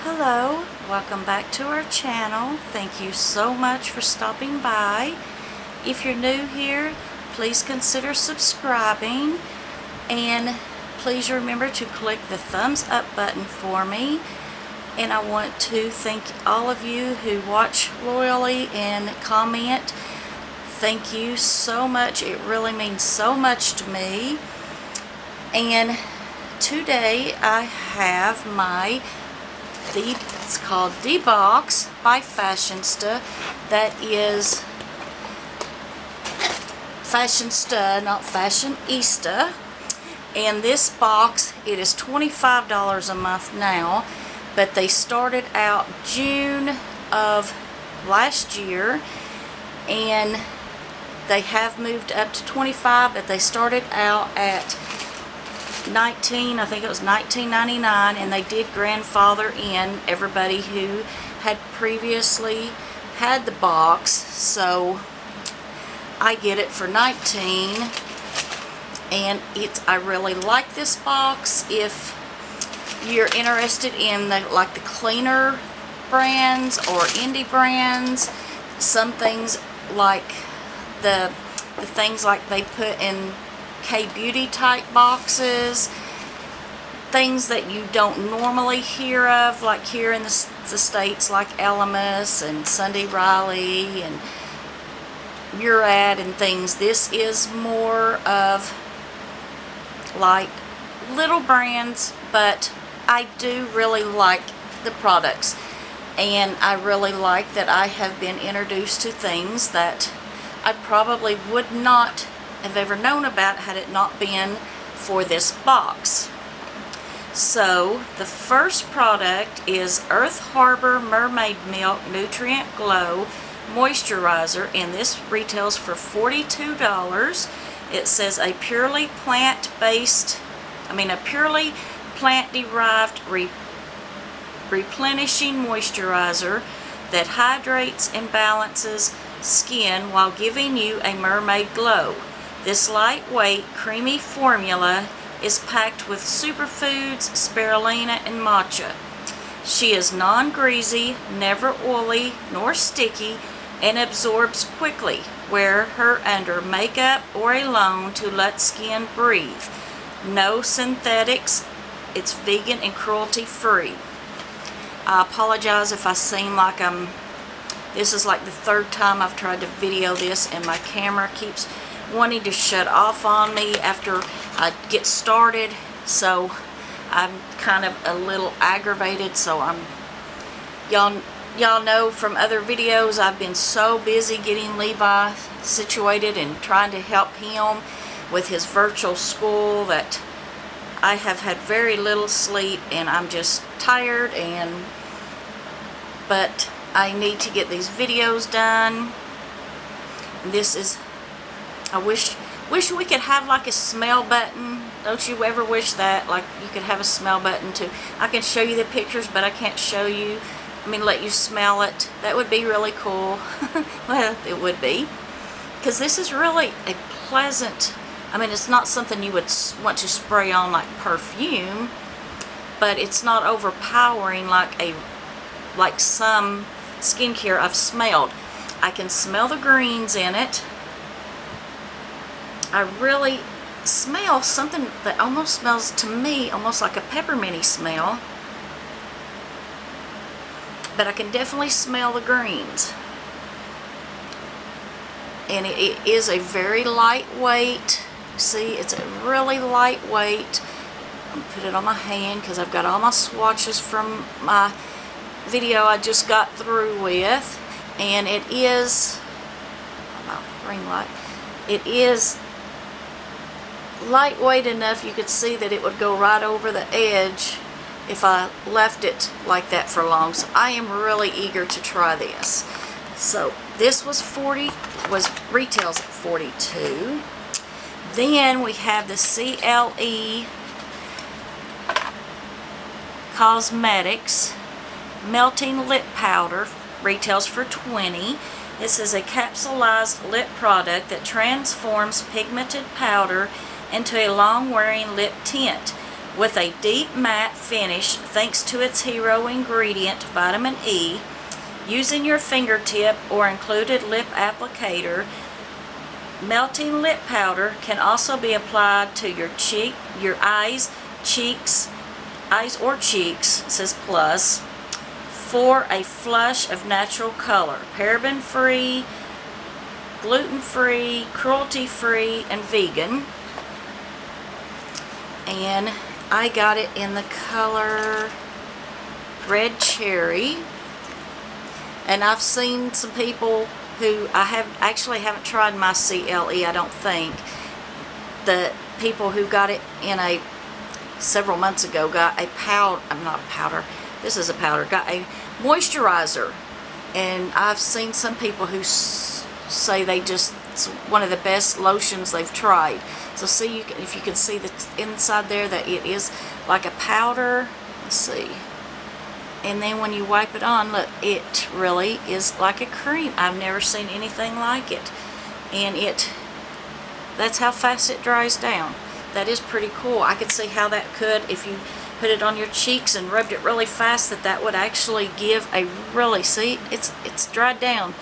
Hello, welcome back to our channel. Thank you so much for stopping by. If you're new here, please consider subscribing, and please remember to click the thumbs up button for me. And I want to thank all of you who watch loyally and comment. Thank you so much. It really means so much to me. And today I have it's called The Box by Fashionsta. That is Fashionsta, not Fashionista. And this box, it is $25 a month now, but they started out June of last year, and they have moved up to $25, but they started out at I think it was $19.99, and they did grandfather in everybody who had previously had the box, so I get it for $19, and I really like this box. If you're interested in the cleaner brands or indie brands, some things like the things like they put in K-beauty type boxes, things that you don't normally hear of, like here in the States, like Elemis and Sunday Riley and Murad and things. This is more of like little brands, but I do really like the products, and I really like that I have been introduced to things that I probably would not have ever known about had it not been for this box. So the first product is Earth Harbor Mermaid Milk Nutrient Glow Moisturizer, and this retails for $42. It says a purely plant-derived replenishing moisturizer that hydrates and balances skin while giving you a mermaid glow. This lightweight, creamy formula is packed with superfoods, spirulina, and matcha. She is non-greasy, never oily, nor sticky, and absorbs quickly. Wear her under makeup or alone to let skin breathe. No synthetics. It's vegan and cruelty-free. I apologize if I seem like this is like the third time I've tried to video this, and my camera keeps wanting to shut off on me after I get started, so I'm kind of a little aggravated. So y'all know from other videos I've been so busy getting Levi situated and trying to help him with his virtual school that I have had very little sleep, and I'm just tired, but I need to get these videos done. This is, I wish we could have like a smell button. Don't you ever wish that? Like you could have a smell button too. I can show you the pictures, but I can't let you smell it. That would be really cool. Well, it would be. Because this is really a pleasant, it's not something you would want to spray on like perfume, but it's not overpowering like some skincare I've smelled. I can smell the greens in it. I really smell something that almost smells to me almost like a pepperminty smell, but I can definitely smell the greens. And it is a very lightweight. See, it's a really lightweight. I'm gonna put it on my hand because I've got all my swatches from my video I just got through with, and it is my ring light. It is lightweight enough you could see that it would go right over the edge if I left it like that for long. So I am really eager to try this. So this retails at $42. Then we have the Cle Cosmetics Melting Lip Powder, retails for $20. This is a capsulized lip product that transforms pigmented powder into a long-wearing lip tint. with a deep matte finish thanks to its hero ingredient, vitamin E. Using your fingertip or included lip applicator, melting lip powder can also be applied to your eyes or cheeks, it says plus, for a flush of natural color. Paraben-free, gluten-free, cruelty-free, and vegan. And I got it in the color Red Cherry. And I've seen some people who haven't tried my CLE, I don't think. The people who got it in several months ago got a powder, not a powder, this is a powder, got a moisturizer. And I've seen some people who say it's one of the best lotions they've tried. So see, if you can see the inside there, that it is like a powder. Let's see. And then when you wipe it on, look, it really is like a cream. I've never seen anything like it. And that's how fast it dries down. That is pretty cool. I could see how that could, if you put it on your cheeks and rubbed it really fast, that would actually give a really, see, it's dried down,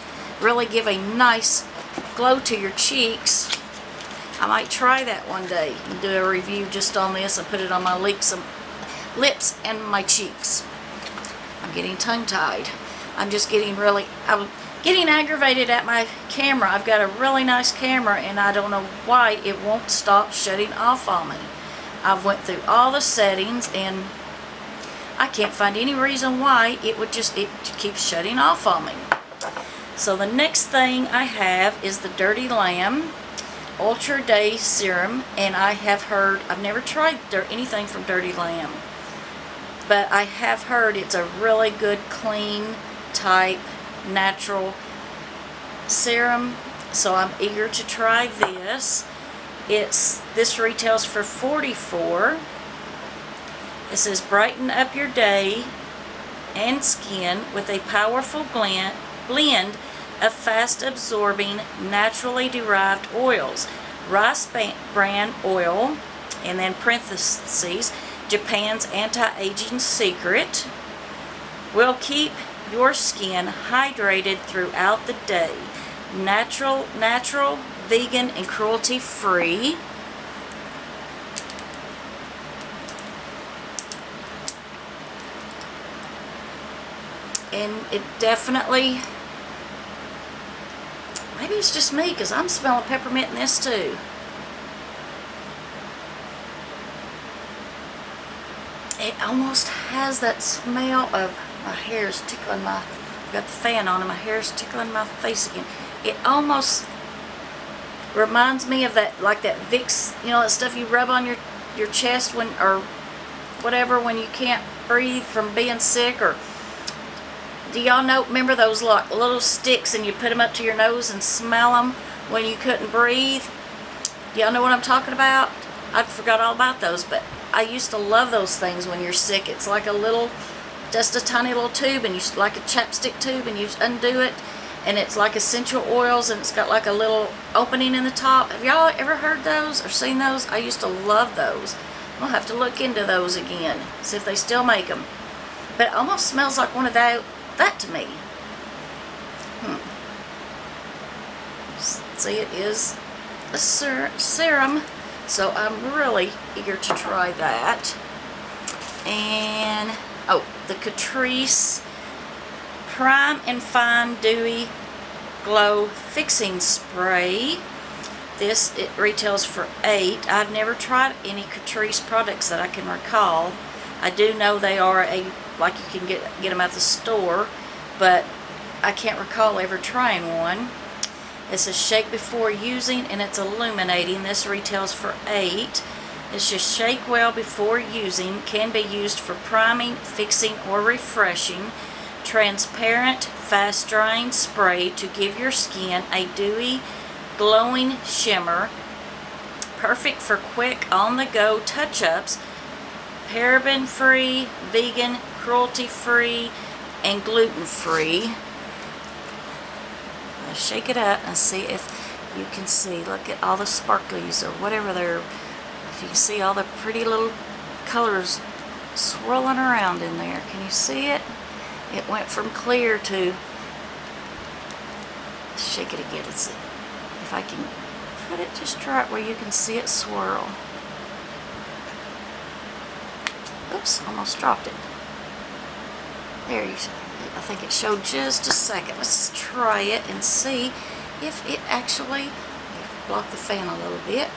really give a nice glow to your cheeks. I might try that one day and do a review just on this and put it on my lips and my cheeks. I'm getting tongue-tied. I'm getting aggravated at my camera. I've got a really nice camera and I don't know why it won't stop shutting off on me. I've went through all the settings and I can't find any reason why it keeps shutting off on me. So the next thing I have is the Dirty Lamb Ultra Day Serum, and I've never tried anything from Dirty Lamb, but I have heard it's a really good clean type natural serum, so I'm eager to try this. This retails for $44. It says brighten up your day and skin with a powerful blend of fast absorbing naturally derived oils. Rice bran oil, and then parentheses, Japan's anti-aging secret, will keep your skin hydrated throughout the day. Natural, vegan, and cruelty-free. And it definitely, maybe it's just me because I'm smelling peppermint in this too. It almost has that smell of my hair's tickling I've got the fan on and my hair's tickling my face again. It almost reminds me of that, like that Vicks, that stuff you rub on your chest or whatever when you can't breathe from being sick. Or do y'all remember those like little sticks and you put them up to your nose and smell them when you couldn't breathe? Do y'all know what I'm talking about? I forgot all about those, but I used to love those things when you're sick. It's like just a tiny little tube, and like a chapstick tube, and you undo it, and it's like essential oils, and it's got like a little opening in the top. Have y'all ever heard those or seen those? I used to love those. I'll have to look into those again, see if they still make them. But it almost smells like one of that to me. See, it is a serum, so I'm really eager to try that. And the Catrice Prime and Fine Dewy Glow Fixing Spray. It retails for $8. I've never tried any Catrice products that I can recall. I do know they are like you can get them at the store, but I can't recall ever trying one. It says shake before using, and it's illuminating. This retails for $8. It's just shake well before using. Can be used for priming, fixing, or refreshing. Transparent, fast drying spray to give your skin a dewy, glowing shimmer. Perfect for quick on-the-go touch-ups. Paraben-free, vegan, cruelty-free, and gluten-free. Shake it up and see if you can see. Look at all the sparklies or whatever if you can see all the pretty little color's swirling around in there. Can you see it? It went from clear to, let's shake it again and see if I can put it just right where you can see it swirl. Oops, almost dropped it. There you see. I think it showed just a second. Let's try it and see if it actually, block the fan a little bit.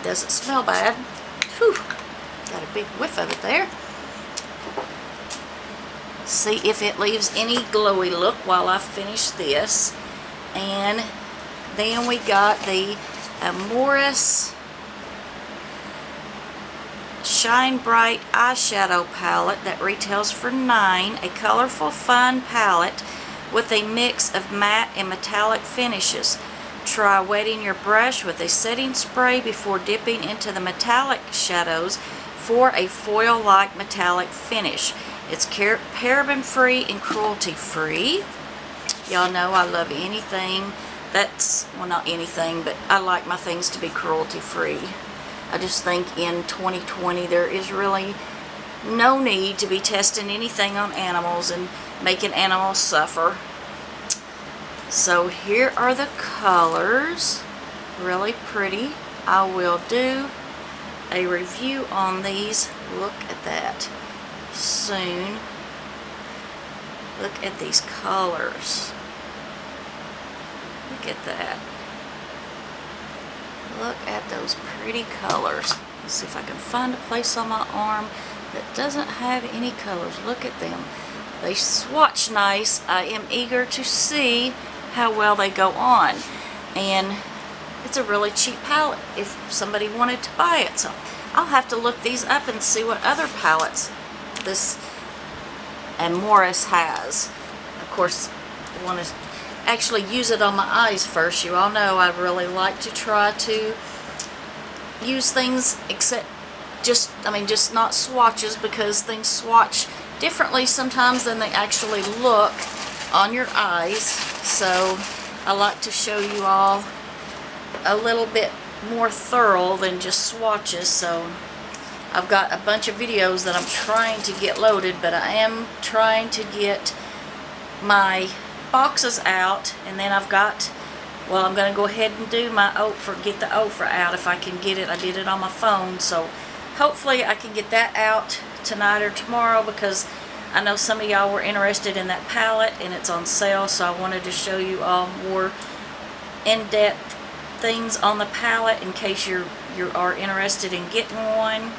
Doesn't smell bad. Whew. Got a big whiff of it there. See if it leaves any glowy look while I finish this. And then we got the Morris Shine Bright eyeshadow palette that retails for $9, a colorful fun palette with a mix of matte and metallic finishes. Try wetting your brush with a setting spray before dipping into the metallic shadows for a foil-like metallic finish. It's paraben-free and cruelty-free. Y'all know I love anything that's, well, not anything, but I like my things to be cruelty-free. I just think in 2020 there is really no need to be testing anything on animals and making animals suffer. So here are the colors. Really pretty. I will do a review on these. Look at that soon. Look at these colors. Look at that. Look at those pretty colors. Let's see if I can find a place on my arm that doesn't have any colors. Look at them. They swatch nice. I am eager to see how well they go on. And it's a really cheap palette if somebody wanted to buy it. So I'll have to look these up and see what other palettes this and Morris has. Of course, I want to actually use it on my eyes first. You all know I really like to try to use things except just not swatches, because things swatch differently sometimes than they actually look on your eyes. So I like to show you all a little bit more thorough than just swatches. So I've got a bunch of videos that I'm trying to get loaded, but I am trying to get my boxes out, and then I've got, well, I'm going to go ahead and do my get the Ofra out if I can get it. I did it on my phone, so hopefully I can get that out tonight or tomorrow, because I know some of y'all were interested in that palette and it's on sale, so I wanted to show you all more in-depth things on the palette in case you are interested in getting one.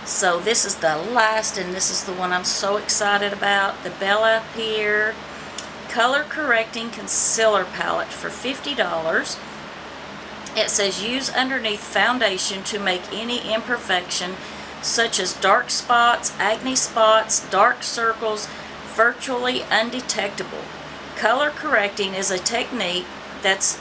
So this is the last, and this is the one I'm so excited about, the Bella Pierre Color Correcting Concealer Palette for $50. It says use underneath foundation to make any imperfection such as dark spots, acne spots, dark circles virtually undetectable. Color correcting is a technique that's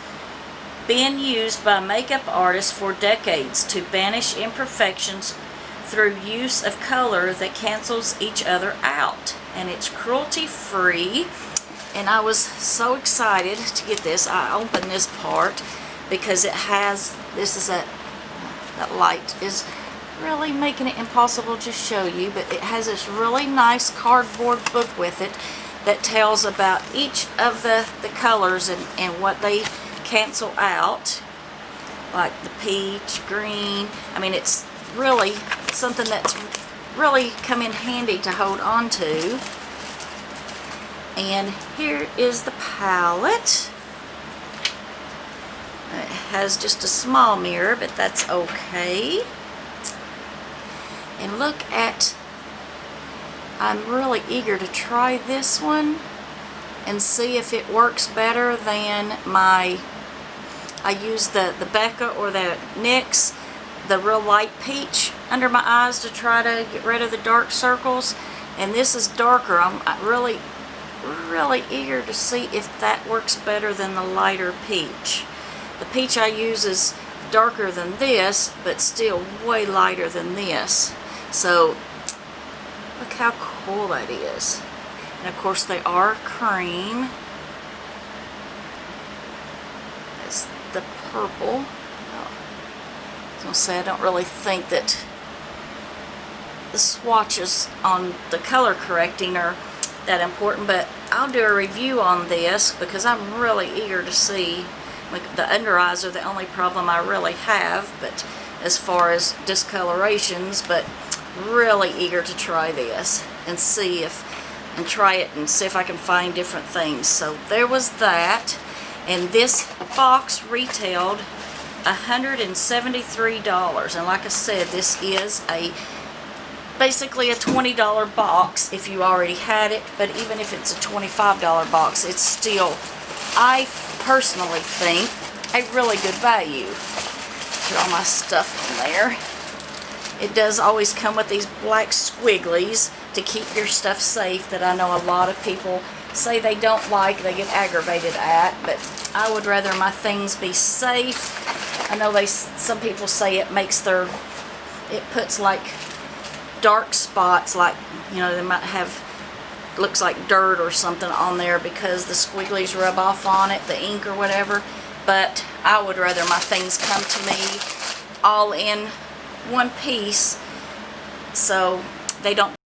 been used by makeup artists for decades to banish imperfections through use of color that cancels each other out. And it's cruelty-free. And I was so excited to get this. I opened this part because it has, this is that light is really making it impossible to show you, but it has this really nice cardboard book with it that tells about each of the colors and what they cancel out, like the peach, green. I mean, it's really something that's really come in handy to hold on to. And here is the palette. It has just a small mirror, but that's okay. And look at, I'm really eager to try this one and see if it works better than I use the Becca or the NYX, the real light peach under my eyes to try to get rid of the dark circles. And this is darker. I'm really eager to see if that works better than the lighter peach. The peach I use is darker than this, but still way lighter than this. So look how cool that is. And of course they are cream. It's the purple. Oh, was gonna say, I don't really think that the swatches on the color correcting are that important, but I'll do a review on this because I'm really eager to see. Like, the under eyes are the only problem I really have, but as far as discolorations, but really eager to try this and see if, and try it and see if I can find different things. So there was that, and this box retailed $173, and like I said, this is basically a $20 box if you already had it, but even if it's a $25 box, it's still, I personally think, a really good value. Put all my stuff in there. It does always come with these black squigglies to keep your stuff safe that I know a lot of people say they don't like, they get aggravated at, but I would rather my things be safe. I know some people say it makes it puts like dark spots, like, you know, they might have, looks like dirt or something on there because the squigglies rub off on it, the ink or whatever. But I would rather my things come to me all in one piece so they don't